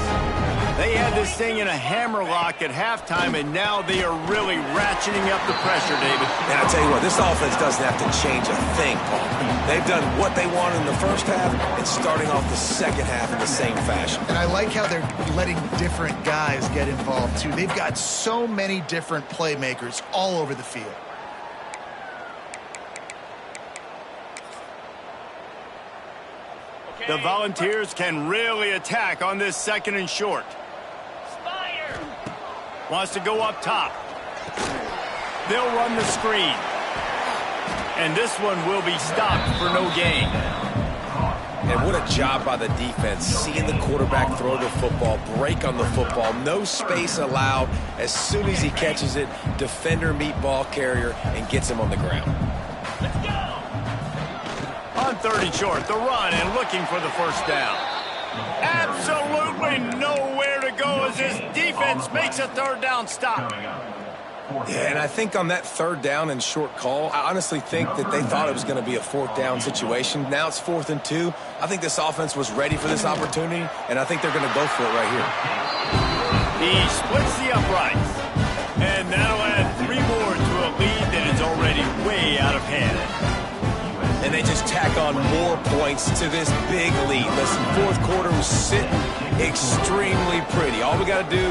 They had this thing in a hammerlock at halftime, and now they are really ratcheting up the pressure, David. And I tell you what, this offense doesn't have to change a thing, Paul. They've done what they wanted in the first half and starting off the second half in the same fashion. And I like how they're letting different guys get involved, too. They've got so many different playmakers all over the field. The Volunteers can really attack on this 2nd and short. Wants to go up top. They'll run the screen. And this one will be stopped for no gain. And what a job by the defense, seeing the quarterback throw the football, break on the football, no space allowed. As soon as he catches it, defender meet ball carrier and gets him on the ground. Let's go! On 3rd and short, the run and looking for the first down. Absolutely nowhere to go as this defense makes a 3rd down stop. Yeah, and I think on that 3rd down and short call, I honestly think that they thought it was going to be a 4th down situation. Now it's 4th and 2. I think this offense was ready for this opportunity, and I think they're going to go for it right here. He splits the uprights, and that'll add 3 more to a lead that is already way out of hand. And they just tack on more points to this big lead. Listen, 4th quarter was sitting extremely pretty. All we got to do,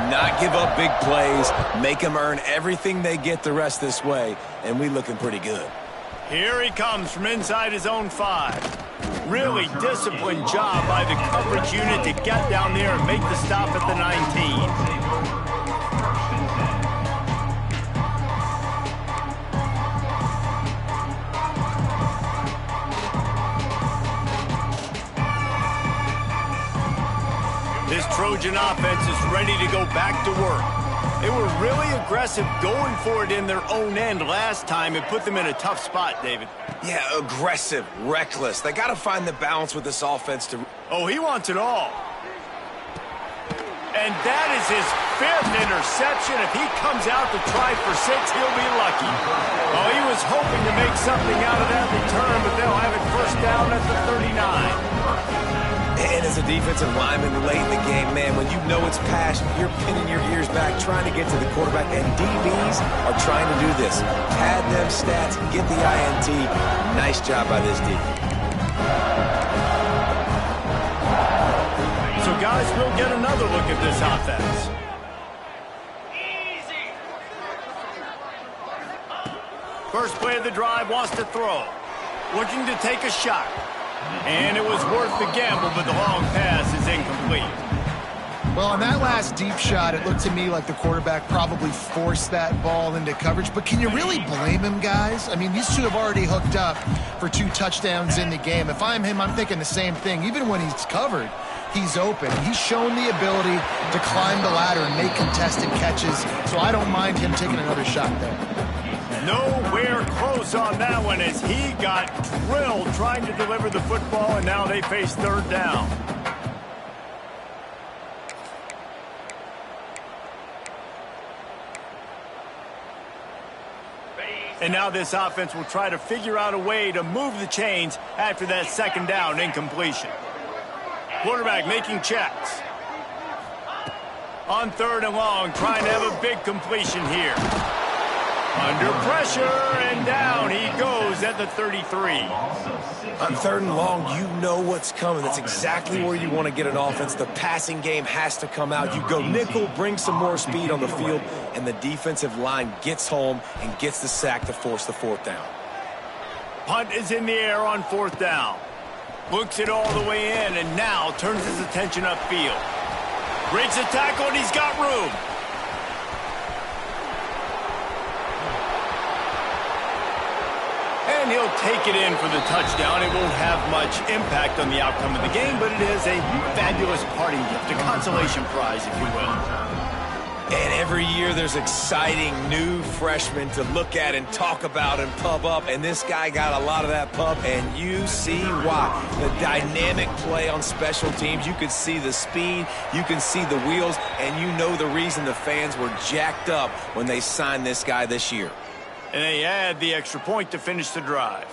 not give up big plays, make them earn everything they get the rest this way, and we looking pretty good. Here he comes from inside his own 5. Really disciplined job by the coverage unit to get down there and make the stop at the 19. This Trojan offense is ready to go back to work. They were really aggressive going for it in their own end last time. It put them in a tough spot, David. Yeah, aggressive, reckless. They got to find the balance with this offense to... Oh, he wants it all. And that is his 5th interception. If he comes out to try for 6, he'll be lucky. Oh, he was hoping to make something out of that return, but they'll have it first down at the 39. And as a defensive lineman late in the game, man, when you know it's passion, you're pinning your ears back, trying to get to the quarterback, and DBs are trying to do this. Pad them stats, get the INT. Nice job by this D. So, guys, we'll get another look at this offense. First play of the drive, wants to throw. Looking to take a shot. And it was worth the gamble, but the long pass is incomplete. Well, on that last deep shot, it looked to me like the quarterback probably forced that ball into coverage. But can you really blame him, guys? I mean, these two have already hooked up for 2 touchdowns in the game. If I'm him, I'm thinking the same thing. Even when he's covered, he's open. He's shown the ability to climb the ladder and make contested catches. So I don't mind him taking another shot there. Nowhere close on that one as he got drilled trying to deliver the football, and now they face 3rd down. And now this offense will try to figure out a way to move the chains after that 2nd down incompletion. Quarterback making checks. On 3rd and long, trying to have a big completion here. Under pressure, and down he goes at the 33. On 3rd and long, you know what's coming. That's exactly where you want to get an offense. The passing game has to come out. You go nickel, bring some more speed on the field, and the defensive line gets home and gets the sack to force the 4th down. Punt is in the air on 4th down. Looks it all the way in, and now turns his attention upfield. Breaks a tackle, and he's got room. And he'll take it in for the touchdown. It won't have much impact on the outcome of the game, but it is a fabulous parting gift, a consolation prize, if you will. And every year there's exciting new freshmen to look at and talk about and pub up. And this guy got a lot of that pub, and you see why. The dynamic play on special teams. You can see the speed. You can see the wheels. And you know the reason the fans were jacked up when they signed this guy this year. And they add the extra point to finish the drive.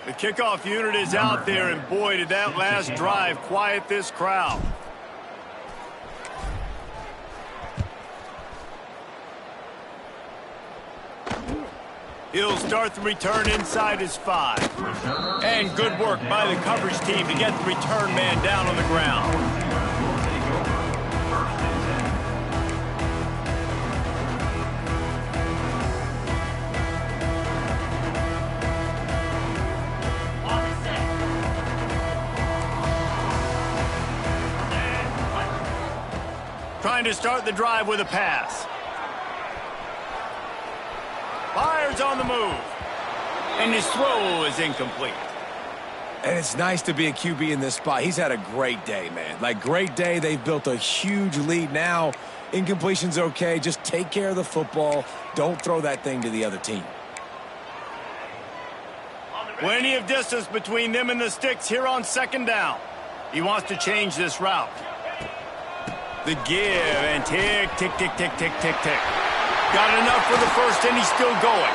The kickoff unit is out there, and boy, did that last drive quiet this crowd. He'll start the return inside his 5. And good work by the coverage team to get the return man down on the ground. Trying to start the drive with a pass. Fires on the move. And his throw is incomplete. And it's nice to be a QB in this spot. He's had a great day, man. Like, great day. They've built a huge lead now. Incompletion's okay. Just take care of the football. Don't throw that thing to the other team. Plenty of distance between them and the sticks here on second down. He wants to change this route. The give, and tick, tick, tick, tick, tick, tick, tick. Got enough for the first, and he's still going.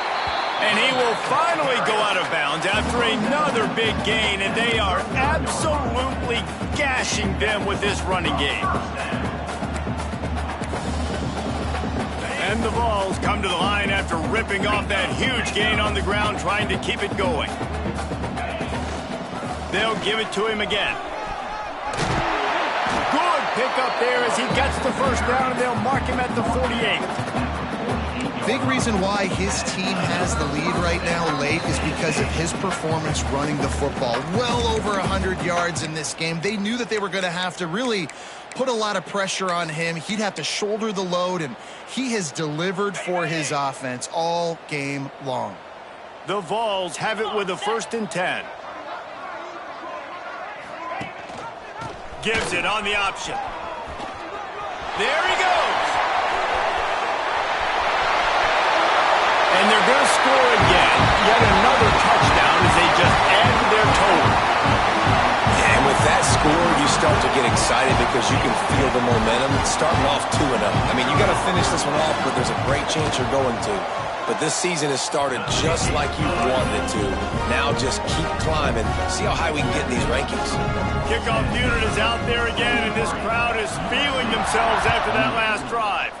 And he will finally go out of bounds after another big gain, and they are absolutely gashing them with this running game. And the Vols come to the line after ripping off that huge gain on the ground, trying to keep it going. They'll give it to him again. Good pick up there as he gets the first down, and they'll mark him at the 48. Big reason why his team has the lead right now late is because of his performance running the football. Well over 100 yards in this game. They knew that they were going to have to really put a lot of pressure on him. He'd have to shoulder the load, and he has delivered for his offense all game long. The Vols have it with a 1st and 10. Gives it on the option. There he goes. And they're going to score again. Yet another touchdown as they just add to their total. And with that score, you start to get excited because you can feel the momentum. It's starting off 2-0. I mean, you got to finish this one off, but there's a great chance you're going to. But this season has started just like you wanted it to. Now just keep climbing. See how high we can get in these rankings. Kickoff unit is out there again, and this crowd is feeling themselves after that last drive.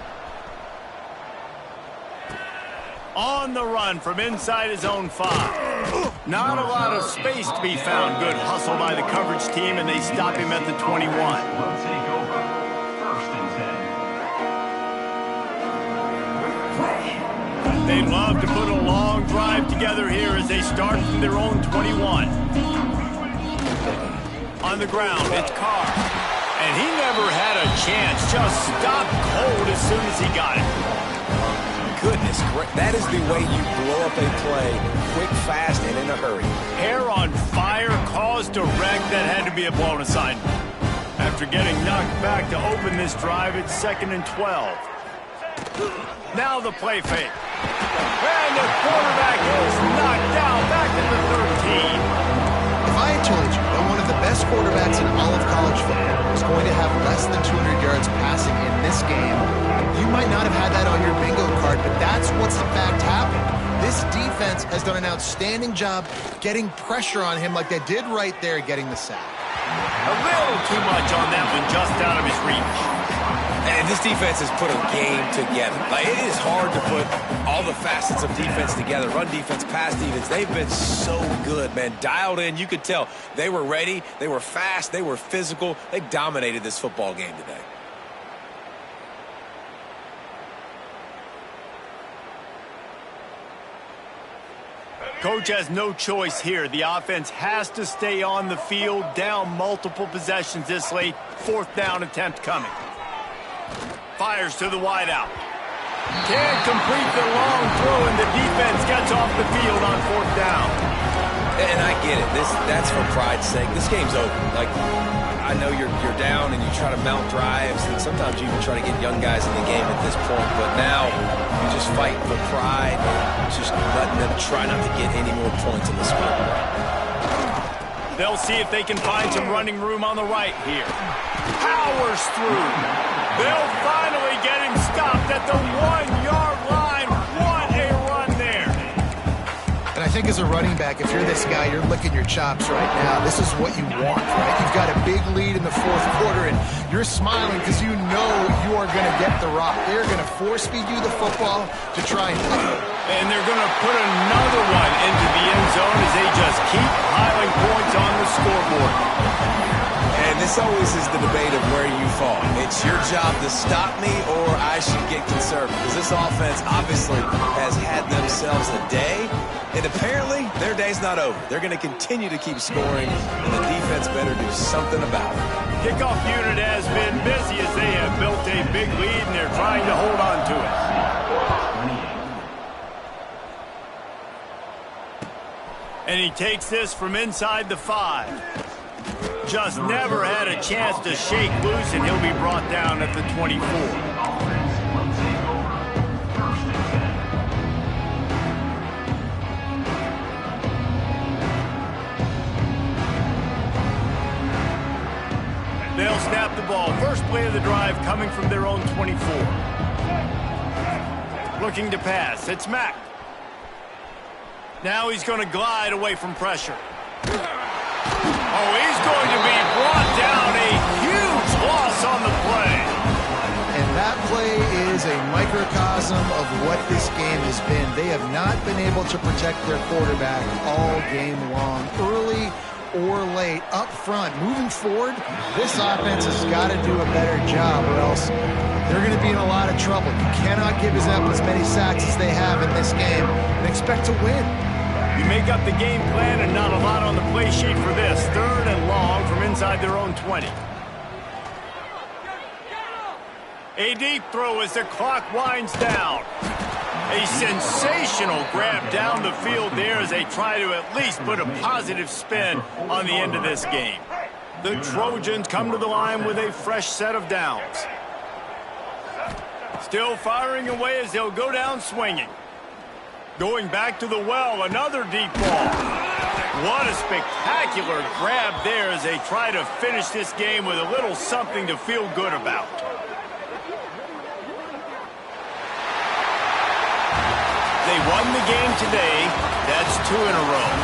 On the run from inside his own 5. Not a lot of space to be found. Good hustle by the coverage team, and they stop him at the 21. We'll take over 1st and 10. They'd love to put a long drive together here as they start from their own 21. On the ground, it's Carr. And he never had a chance. Just stopped cold as soon as he got it. Goodness, that is the way you blow up a play, quick, fast, and in a hurry. Hair on fire, caused a wreck that had to be a blown assignment. After getting knocked back to open this drive, it's 2nd and 12. Now the play fake. And the quarterback is knocked down back at the 13. If I had told you that one of the best quarterbacks in all of college football was going to have less than 200 yards passing in this game, you might not have had that on your bingo card, but that's what's in fact happened. This defense has done an outstanding job getting pressure on him like they did right there, getting the sack. A little too much on that one, just out of his reach. And this defense has put a game together. Like, it is hard to put all the facets of defense together. Run defense, pass defense. They've been so good, man. Dialed in. You could tell they were ready. They were fast. They were physical. They dominated this football game today. Coach has no choice here. The offense has to stay on the field, down multiple possessions this late. 4th down attempt coming. Fires to the wideout. Can't complete the long throw, and the defense gets off the field on 4th down. And I get it. That's for pride's sake. This game's over. Like, I know you're down and you try to mount drives, and sometimes you even try to get young guys in the game at this point. But now you just fight for pride and just letting them try not to get any more points in the scoreboard. They'll see if they can find some running room on the right here. Powers through. They'll finally get him stopped at the 1-yard line. What a run there. And I think as a running back, if you're this guy, you're licking your chops right now. This is what you want, right? You've got a big lead in the fourth quarter, and you're smiling because you know you are going to get the rock. They're going to force-feed you the football to try and play. And they're going to put another one into the end zone as they just keep piling points on the scoreboard. And this always is the debate of where you fall. It's your job to stop me, or I should get conservative. Because this offense obviously has had themselves a day, and apparently their day's not over. They're going to continue to keep scoring, and the defense better do something about it. Kickoff unit has been busy as they have built a big lead, and they're trying to hold on to it. And he takes this from inside the 5. Just never had a chance to shake loose, and he'll be brought down at the 24. They'll snap the ball. First play of the drive coming from their own 24. Looking to pass. It's Mack. Now he's going to glide away from pressure. Oh, he's going to be brought down. A huge loss on the play. And that play is a microcosm of what this game has been. They have not been able to protect their quarterback all game long, early or late, up front. Moving forward, this offense has got to do a better job, or else they're going to be in a lot of trouble. You cannot give up as many sacks as they have in this game and expect to win. You make up the game plan and not a lot on the play sheet for this. 3rd and long from inside their own 20. A deep throw as the clock winds down. A sensational grab down the field there as they try to at least put a positive spin on the end of this game. The Trojans come to the line with a fresh set of downs. Still firing away as they'll go down swinging. Going back to the well, another deep ball. What a spectacular grab there as they try to finish this game with a little something to feel good about. They won the game today. That's 2 in a row.